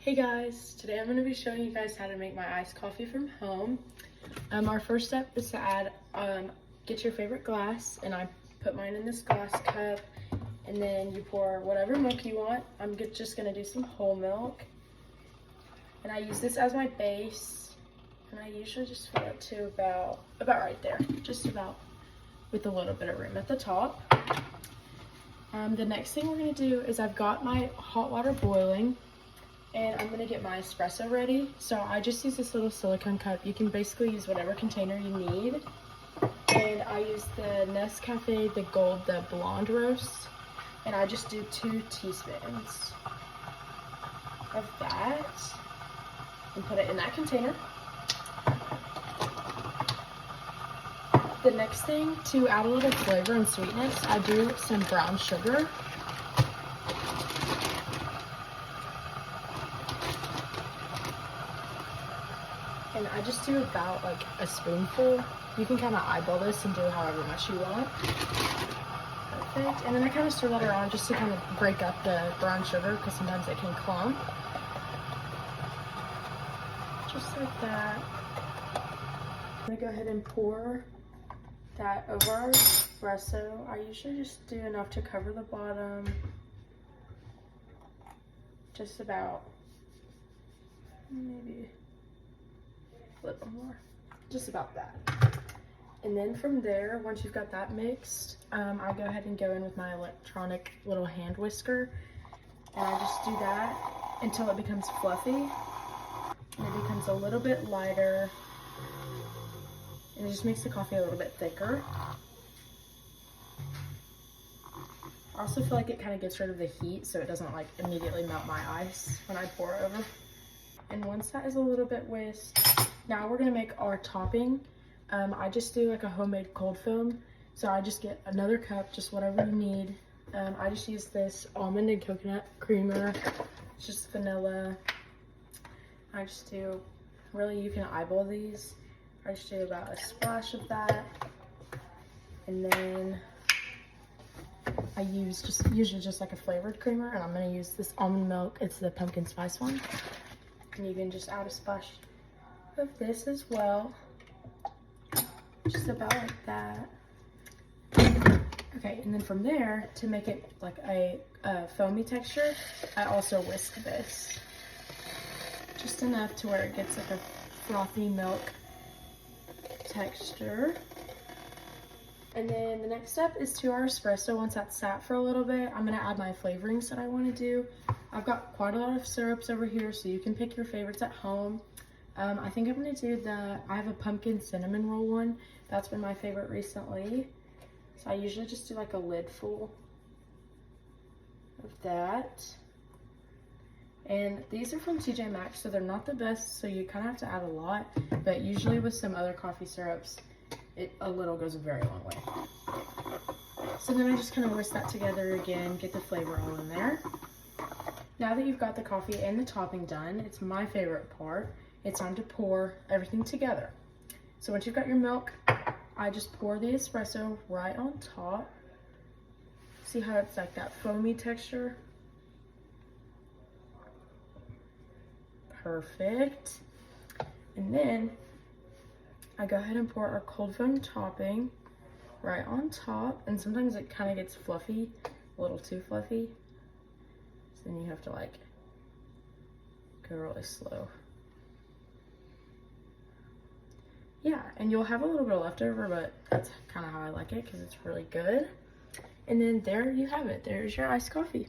Hey guys, today I'm going to be showing you guys how to make my iced coffee from home. Our first step is to add, get your favorite glass, and I put mine in this glass cup, and then you pour whatever milk you want. I'm just going to do some whole milk, and I use this as my base, and I usually just fill it to about right there, just about, with a little bit of room at the top. The next thing we're going to do is I've got my hot water boiling, and I'm gonna get my espresso ready. So I just use this little silicone cup. You can basically use whatever container you need. And I use the Nescafe, the blonde roast. And I just do 2 teaspoons of that and put it in that container. The next thing, to add a little flavor and sweetness, I do some brown sugar. And I just do about like a spoonful. You can kind of eyeball this and do however much you want. Perfect. And then I kind of stir that around just to kind of break up the brown sugar because sometimes it can clump. Just like that. I'm gonna go ahead and pour that over our espresso. I usually just do enough to cover the bottom. Just about, maybe a little more, just about that. And then from there, once you've got that mixed, I go ahead and go in with my electronic little hand whisker, and I just do that until it becomes fluffy, and it becomes a little bit lighter, and it just makes the coffee a little bit thicker. I also feel like it kind of gets rid of the heat, so it doesn't like immediately melt my ice when I pour over. And once that is a little bit whisked, now we're gonna make our topping. I just do like a homemade cold foam. So I just get another cup, just whatever you need. I just use this almond and coconut creamer. It's just vanilla. I just do, really you can eyeball these. I just do about a splash of that. And then I use usually just like a flavored creamer, and I'm gonna use this almond milk. It's the pumpkin spice one. And you can just add a splash of this as well, just about like that. Okay, and then from there, to make it like a foamy texture, I also whisk this just enough to where it gets like a frothy milk texture. And then the next step is to our espresso. Once that's sat for a little bit, I'm gonna add my flavorings that I wanna do. I've got quite a lot of syrups over here, so you can pick your favorites at home. I think I'm gonna do I have a pumpkin cinnamon roll one. That's been my favorite recently. So I usually just do like a lid full of that. And these are from TJ Maxx, so they're not the best, so you kind of have to add a lot, but usually with some other coffee syrups, a little goes a very long way. So then I just kind of whisk that together again, get the flavor all in there. Now that you've got the coffee and the topping done, it's my favorite part. It's time to pour everything together. So once you've got your milk, I just pour the espresso right on top. See how it's like that foamy texture? Perfect. And then I go ahead and pour our cold foam topping right on top. And sometimes it kind of gets fluffy, a little too fluffy. So then you have to like go really slow. Yeah, and you'll have a little bit of leftover, but that's kind of how I like it because it's really good. And then there you have it. There's your iced coffee.